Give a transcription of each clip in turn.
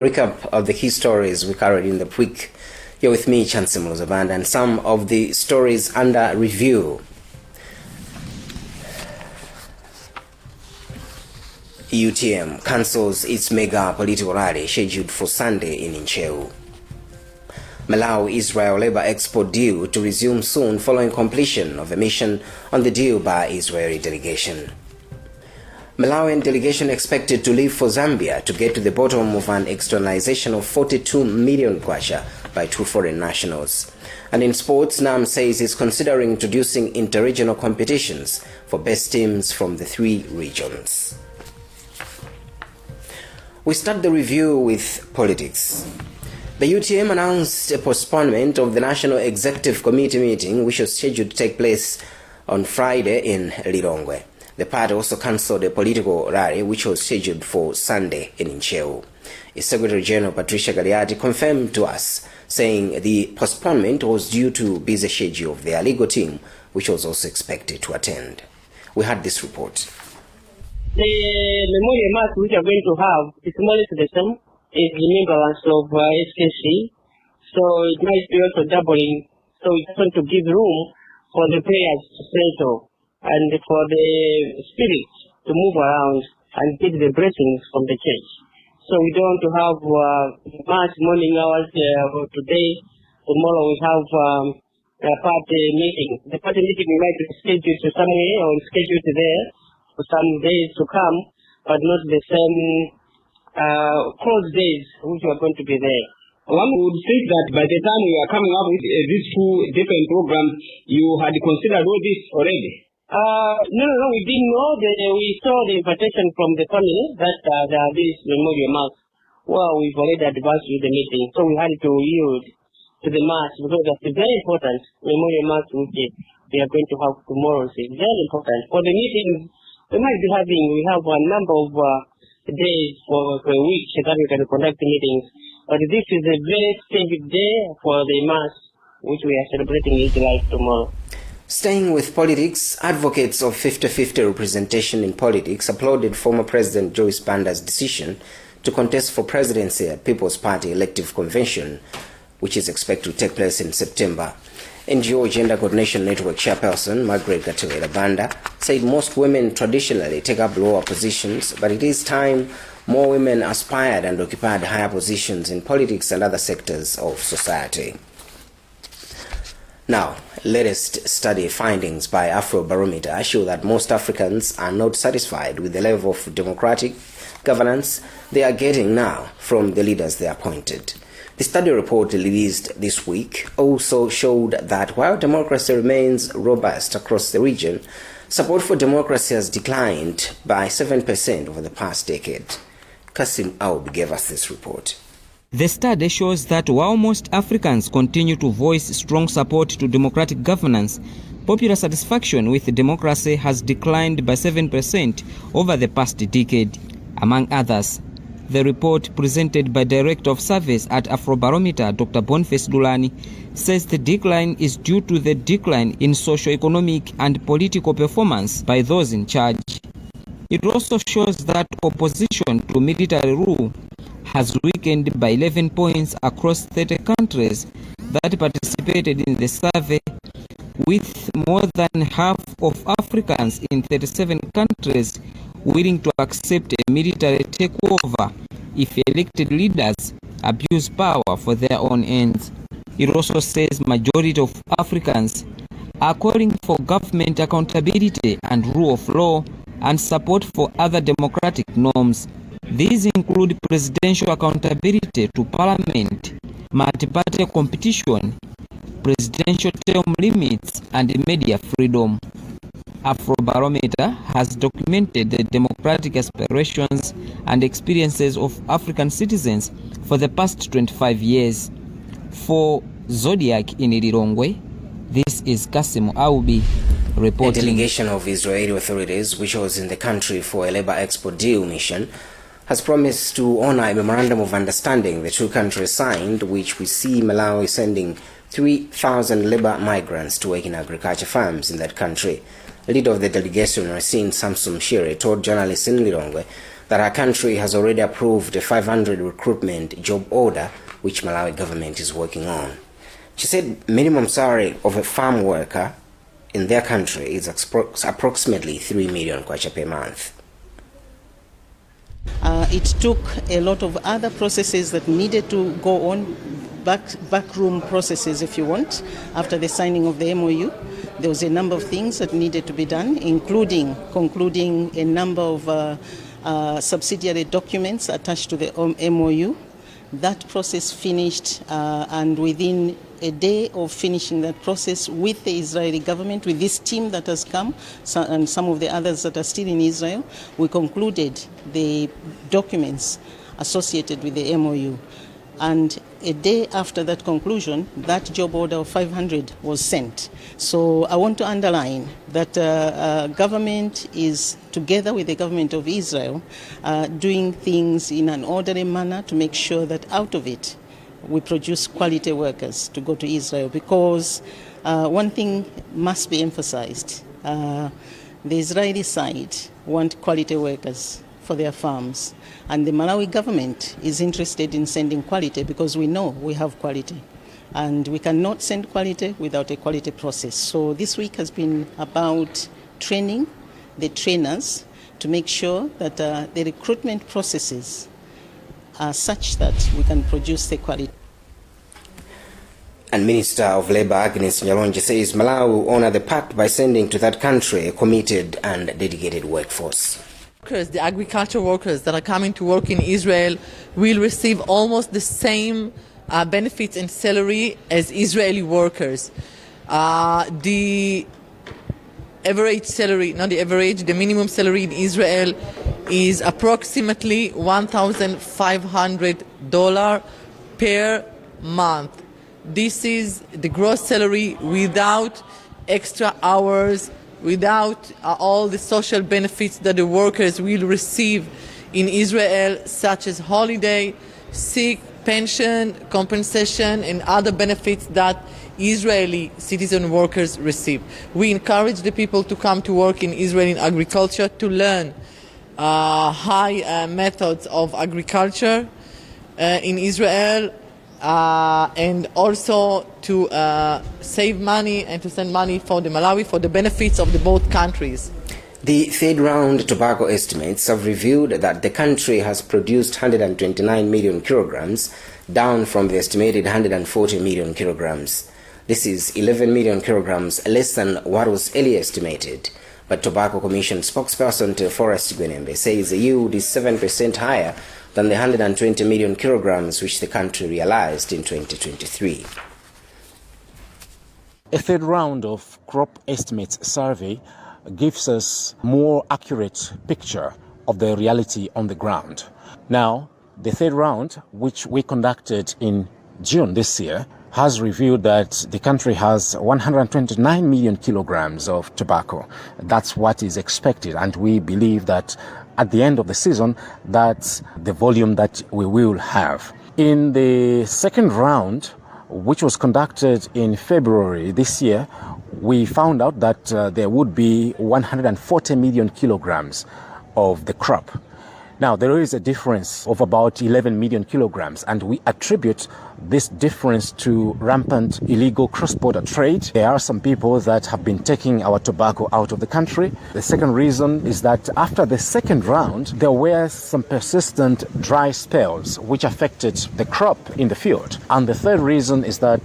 Recap of the key stories we covered in the week. You're with me, Chancellor Muzaband, and some of the stories under review. UTM cancels its mega political rally scheduled for Sunday in Nkhani. Malawi-Israel labor export deal to resume soon following completion of a mission on the deal by Israeli delegation. Malawian delegation expected to leave for Zambia to get to the bottom of an externalization of 42 million kwacha by two foreign nationals. And in sports, NAM says it's considering introducing interregional competitions for best teams from the three regions. We start the review with politics. The UTM announced a postponement of the National Executive Committee meeting, which was scheduled to take place on Friday in Lilongwe. The party also cancelled a political rally which was scheduled for Sunday in Nkhani. Its Secretary General Patricia Galiati confirmed to us, saying the postponement was due to busy schedule of their legal team, which was also expected to attend. We had this report. The memorial mass which are going to have is more or less the same is remembrance of SKC, so it might be also doubling, so it's going to give room for the prayers to settle and for the spirits to move around and get the blessings from the church. So we don't want to have mass morning hours today. Tomorrow we have a party meeting. The party meeting might be scheduled to somewhere or scheduled there for some days to come, but not the same close days which are going to be there. One would think that by the time we are coming up with these two different programs, you had considered all this already. No, we didn't know. We saw the invitation from the family that there are these memorial mass. Well, we've already advanced with the meeting, so we had to yield to the mass because that's very important. Memorial mass which we are going to have tomorrow is very important. For the meetings we might be having, we have a number of days for a week that we can conduct meetings. But this is a very specific day for the mass which we are celebrating it live tomorrow. Staying with politics, advocates of 50-50 representation in politics applauded former President Joyce Banda's decision to contest for presidency at People's Party elective convention, which is expected to take place in September. NGO Gender Coordination Network chairperson Margaret Gatewela Banda said most women traditionally take up lower positions, but it is time more women aspired and occupied higher positions in politics and other sectors of society. Now, latest study findings by Afrobarometer show that most Africans are not satisfied with the level of democratic governance they are getting now from the leaders they appointed. The study report released this week also showed that while democracy remains robust across the region, support for democracy has declined by 7% over the past decade. Kasim Aub gave us this report. The study shows that while most Africans continue to voice strong support to democratic governance, popular satisfaction with democracy has declined by 7% over the past decade. Among others, the report presented by Director of Surveys at Afrobarometer, Dr. Boniface Dulani, says the decline is due to the decline in socio-economic and political performance by those in charge. It also shows that opposition to military rule has weakened by 11 points across 30 countries that participated in the survey, with more than half of Africans in 37 countries willing to accept a military takeover if elected leaders abuse power for their own ends. It also says majority of Africans are calling for government accountability and rule of law and support for other democratic norms. These include presidential accountability to parliament, multi-party competition, presidential term limits, and media freedom. Afrobarometer has documented the democratic aspirations and experiences of African citizens for the past 25 years. For Zodiac in Lilongwe, this is Kasim Aubi reporting. A delegation of Israeli authorities, which was in the country for a labor export deal mission, has promised to honor a memorandum of understanding the two countries signed, which we see Malawi sending 3,000 labor migrants to work in agriculture farms in that country. The leader of the delegation, Racine Samsum Shire, told journalists in Lilongwe that our country has already approved a 500 recruitment job order which Malawi government is working on. She said minimum salary of a farm worker in their country is approximately 3 million kwacha per month. It took a lot of other processes that needed to go on, backroom processes if you want, after the signing of the MOU. There was a number of things that needed to be done, including concluding a number of subsidiary documents attached to the MOU. That process finished, and within a day of finishing that process with the Israeli government, with this team that has come, and some of the others that are still in Israel, we concluded the documents associated with the MOU. And a day after that conclusion, that job order of 500 was sent. So I want to underline that government is, together with the government of Israel, doing things in an orderly manner to make sure that out of it we produce quality workers to go to Israel. Because one thing must be emphasized. The Israeli side want quality workers for their farms. And the Malawi government is interested in sending quality because we know we have quality. And we cannot send quality without a quality process. So this week has been about training the trainers to make sure that the recruitment processes are such that we can produce the quality. And Minister of Labour Agnes Nyalonje says Malawi will honour the pact by sending to that country a committed and dedicated workforce. The agriculture workers that are coming to work in Israel will receive almost the same benefits and salary as Israeli workers. The average salary, not the average, the minimum salary in Israel is approximately $1,500 per month. This is the gross salary without extra hours, without all the social benefits that the workers will receive in Israel, such as holiday, sick, pension, compensation, and other benefits that Israeli citizen workers receive. We encourage the people to come to work in Israeli agriculture, to learn high methods of agriculture in Israel, and also to save money and to send money for the Malawi for the benefits of the both countries. The third round tobacco estimates have revealed that the country has produced 129 million kilograms, down from the estimated 140 million kilograms. This is 11 million kilograms less than what was earlier estimated. But Tobacco Commission spokesperson Forrest Gwenembe says the yield is 7% higher than the 120 million kilograms which the country realized in 2023. A third round of crop estimates survey gives us more accurate picture of the reality on the ground. Now, the third round, which we conducted in June this year, has revealed that the country has 129 million kilograms of tobacco. That's what is expected, and we believe that at the end of the season, that's the volume that we will have. In the second round, which was conducted in February this year, we found out that there would be 140 million kilograms of the crop. Now, there is a difference of about 11 million kilograms, and we attribute this difference to rampant illegal cross-border trade. There are some people that have been taking our tobacco out of the country. The second reason is that after the second round, there were some persistent dry spells which affected the crop in the field. And the third reason is that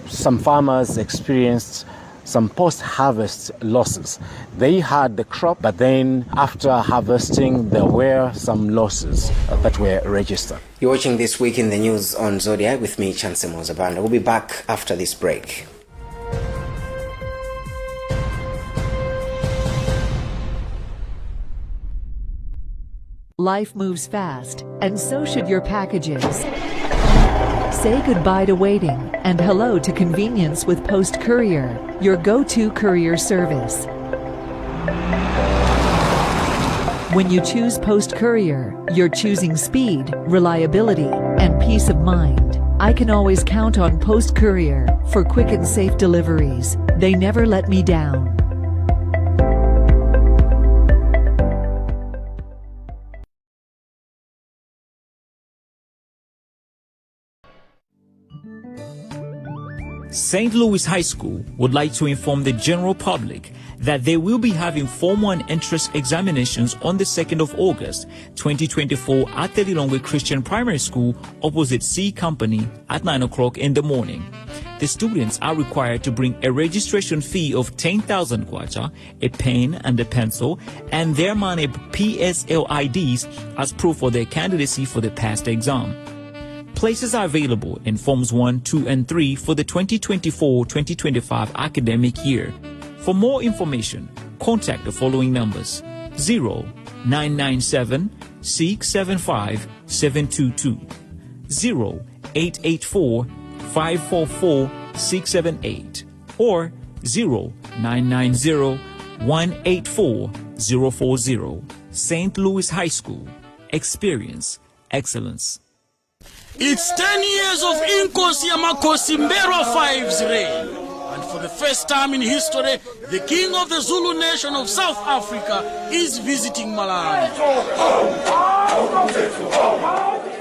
some farmers experienced some post-harvest losses. They had the crop, but then after harvesting, there were some losses that were registered. You're watching This Week in the News on Zodiac with me, Chance Mozabanda. We'll be back after this break. Life moves fast, and so should your packages. Say goodbye to waiting and hello to convenience with Post Courier, your go-to courier service. When you choose Post Courier, you're choosing speed, reliability, and peace of mind. I can always count on Post Courier for quick and safe deliveries. They never let me down. St. Louis High School would like to inform the general public that they will be having Form 1 entrance examinations on the 2nd of August, 2024 at the Lilongwe Christian Primary School opposite C Company at 9 o'clock in the morning. The students are required to bring a registration fee of 10,000 kwacha, a pen and a pencil, and their money PSL IDs as proof of their candidacy for the past exam. Places are available in Forms 1, 2, and 3 for the 2024-2025 academic year. For more information, contact the following numbers: 0997 675 722, 0884 544 678, or 0990 184 040. St. Louis High School. Experience excellence. It's 10 years of Inkosi Yamakosi Mberwa 5's reign. And for the first time in history, the king of the Zulu nation of South Africa is visiting Malawi.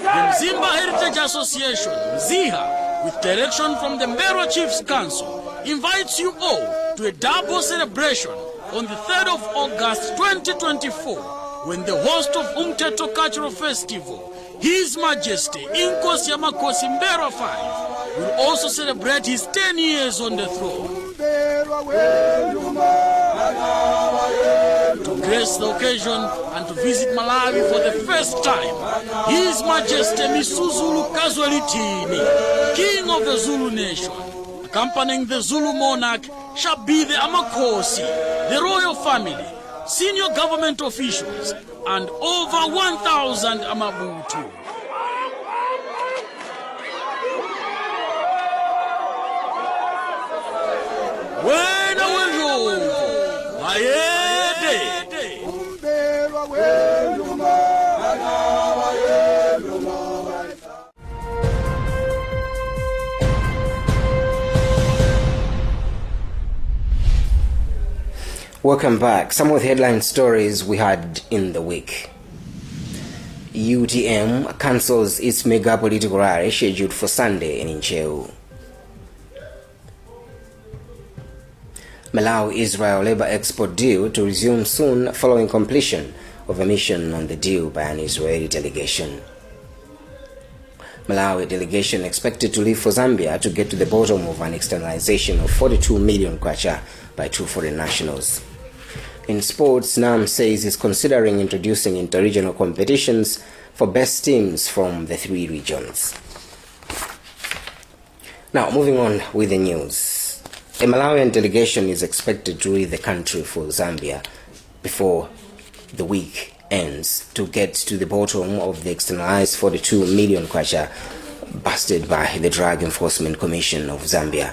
The Mzimba Heritage Association, Mziha, with direction from the Mberwa Chiefs Council, invites you all to a double celebration on the 3rd of August 2024, when the host of Umteto Cultural Festival, His Majesty Inkosi Yamakosi Mberwa 5, will also celebrate his 10 years on the throne. To grace the occasion and to visit Malawi for the first time, His Majesty Misuzulu Kazwelithini, King of the Zulu nation, accompanying the Zulu monarch, shall be the Amakosi, the royal family, senior government officials, and over 1,000 Amabutu. Welcome back. Some of the headline stories we had in the week. UTM cancels its mega political rally scheduled for Sunday in Ncheu. Malawi-Israel labor export deal to resume soon following completion of a mission on the deal by an Israeli delegation. Malawi delegation expected to leave for Zambia to get to the bottom of an externalization of 42 million kwacha by 2 foreign nationals. In sports, NAM says it's considering introducing interregional competitions for best teams from the 3 regions. Now, moving on with the news. A Malawian delegation is expected to leave the country for Zambia before the week ends to get to the bottom of the externalized 42 million kwacha busted by the Drug Enforcement Commission of Zambia.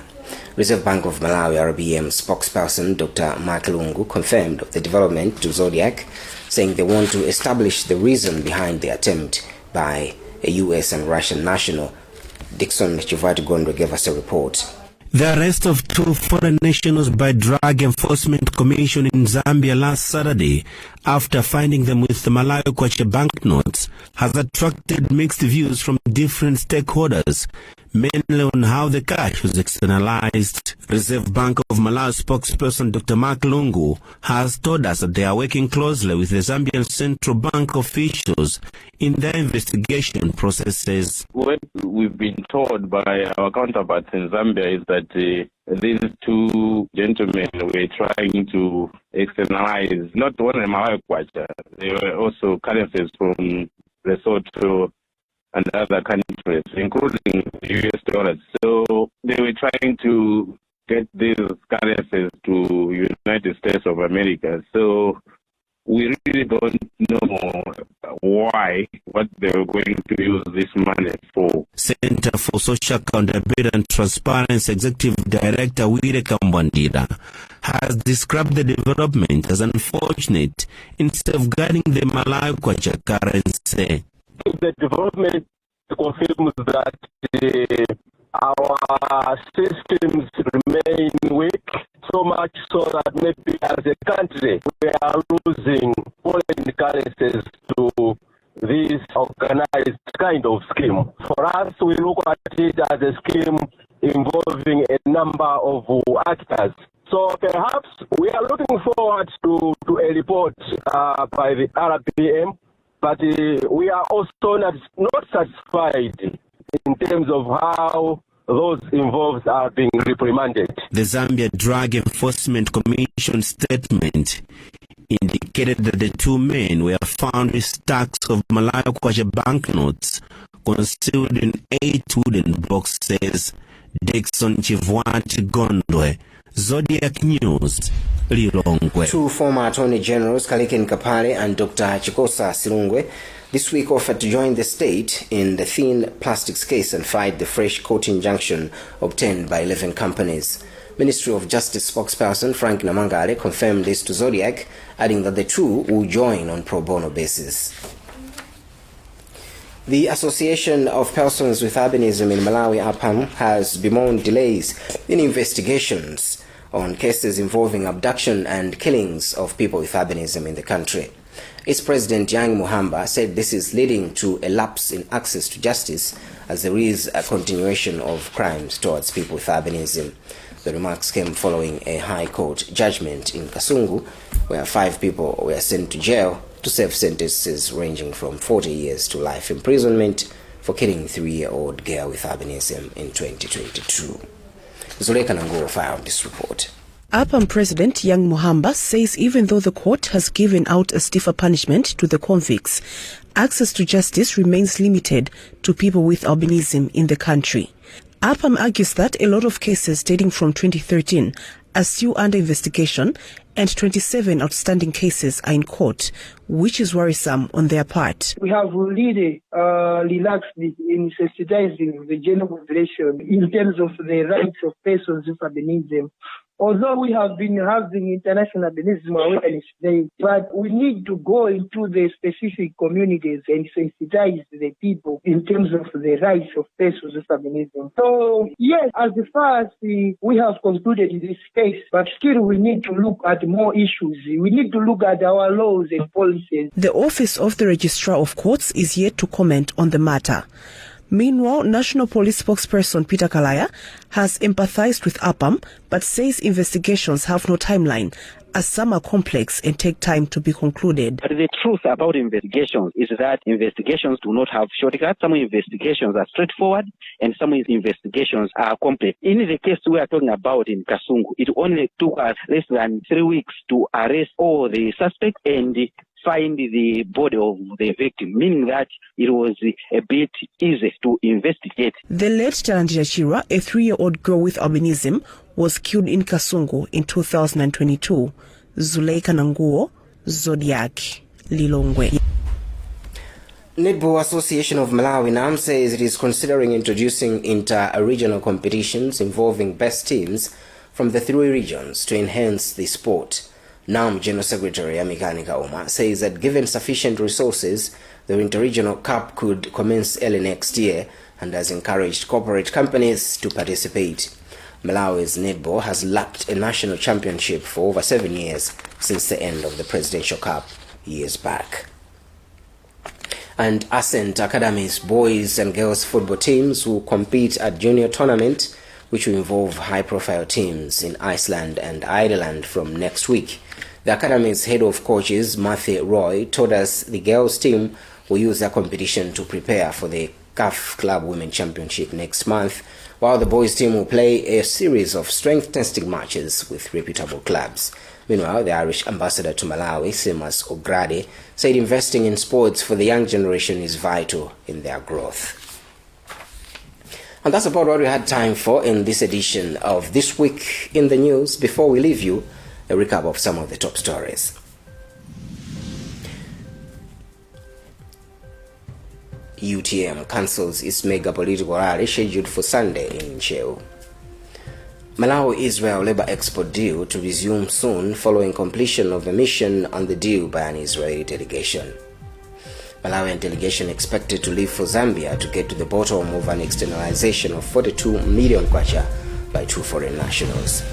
Reserve Bank of Malawi RBM spokesperson Dr. Makelungu confirmed of the development to Zodiac, saying they want to establish the reason behind the attempt by a US and Russian national. Dixon Chivati Gondo gave us a report. The arrest of 2 foreign nationals by Drug Enforcement Commission in Zambia last Saturday, after finding them with the Malawi kwacha banknotes, has attracted mixed views from different stakeholders, mainly on how the cash was externalized. Reserve Bank of Malawi spokesperson Dr. Mark Lungu has told us that they are working closely with the Zambian Central Bank officials in their investigation processes. What we've been told by our counterparts in Zambia is that these 2 gentlemen were trying to externalize not only Malawi kwacha, they were also currencies from Lesotho and other countries, including US dollars. So they were trying to get these currencies to United States of America. So we really don't know what they were going to use this money for. Center for Social Accountability and Transparency Executive Director Wire Kambwandira has described the development as unfortunate in safeguarding the Malawi kwacha currency. The development confirms that our systems remain weak, so much so that maybe as a country we are losing foreign currencies to this organized kind of scheme. For us, we look at it as a scheme involving a number of actors. So perhaps we are looking forward to a report by the RPM, but we are also not satisfied in terms of how those involved are being reprimanded. The Zambia Drug Enforcement Commission statement indicated that the two men were found with stacks of Malawi kwacha banknotes concealed in 8 wooden boxes. Dixon Chivwati Gondwe, Zodiac News, Lilongwe. Two former Attorney Generals, Kalike Nkapale and Dr. Chikosa Silungwe, this week offered to join the state in the thin plastics case and fight the fresh court injunction obtained by 11 companies. Ministry of Justice spokesperson Frank Namangale confirmed this to Zodiac, adding that the two will join on pro bono basis. The Association of Persons with Albinism in Malawi, APAM, has bemoaned delays in investigations on cases involving abduction and killings of people with albinism in the country. Its president, Yang Muhamba, said this is leading to a lapse in access to justice as there is a continuation of crimes towards people with albinism. The remarks came following a High Court judgment in Kasungu, where 5 people were sent to jail to serve sentences ranging from 40 years to life imprisonment for killing 3-year-old girl with albinism in 2022. Zuleka Nango filed this report. APAM President Yang Muhamba says even though the court has given out a stiffer punishment to the convicts, access to justice remains limited to people with albinism in the country. APAM argues that a lot of cases dating from 2013 are still under investigation and 27 outstanding cases are in court, which is worrisome on their part. We have really relaxed in sensitizing the general population in terms of the rights of persons with albinism. Although we have been having International Albinism Awareness Day, but we need to go into the specific communities and sensitize the people in terms of the rights of persons with albinism. So, yes, as far as we have concluded in this case, but still we need to look at more issues. We need to look at our laws and policies. The Office of the Registrar of Courts is yet to comment on the matter. Meanwhile, National Police spokesperson Peter Kalaya has empathized with APAM but says investigations have no timeline as some are complex and take time to be concluded. But the truth about investigations is that investigations do not have shortcuts. Some investigations are straightforward and some investigations are complex. In the case we are talking about in Kasungu, it only took us less than 3 weeks to arrest all the suspects and find the body of the victim, meaning that it was a bit easy to investigate. The late Talandira Chira, a 3-year-old girl with albinism, was killed in Kasungu in 2022. Zuleika Nanguo, Zodiac, Lilongwe. Netball Association of Malawi NAM says it is considering introducing inter-regional competitions involving best teams from the 3 regions to enhance the sport. NAM General Secretary Nkhani says that given sufficient resources, the Interregional Cup could commence early next year and has encouraged corporate companies to participate. Malawi's netball has lacked a national championship for over 7 years since the end of the Presidential Cup years back. And Ascent Academy's boys and girls football teams will compete at junior tournament, which will involve high-profile teams in Iceland and Ireland from next week. The Academy's head of coaches, Matthew Roy, told us the girls' team will use their competition to prepare for the CAF Club Women Championship next month, while the boys' team will play a series of strength testing matches with reputable clubs. Meanwhile, the Irish ambassador to Malawi, Seamus Ograde, said investing in sports for the young generation is vital in their growth. And that's about what we had time for in this edition of This Week in the News. Before we leave you, a recap of some of the top stories. UTM cancels its mega political rally scheduled for Sunday in Ncheu. Malawi-Israel labor export deal to resume soon following completion of a mission on the deal by an Israeli delegation. Malawian delegation expected to leave for Zambia to get to the bottom of an externalization of 42 million kwacha by 2 foreign nationals.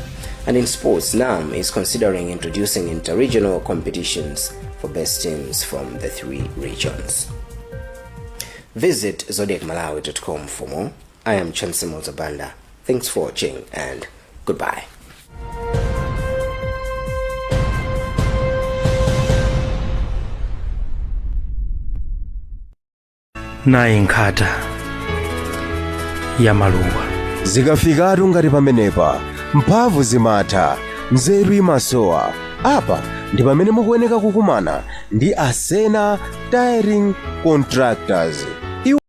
And in sports, NAM is considering introducing interregional competitions for best teams from the 3 regions. Visit zodiacmalawi.com for more. I am Chancellor Zabanda. Thanks for watching and goodbye. Nayi nkhata ya maluwa zikafikatu ngati pamenepa mphamvu zimatha, nzeru imasowa. Apa ndi pamene mukuyenera kukumana ndi Asena Tiring Contractors.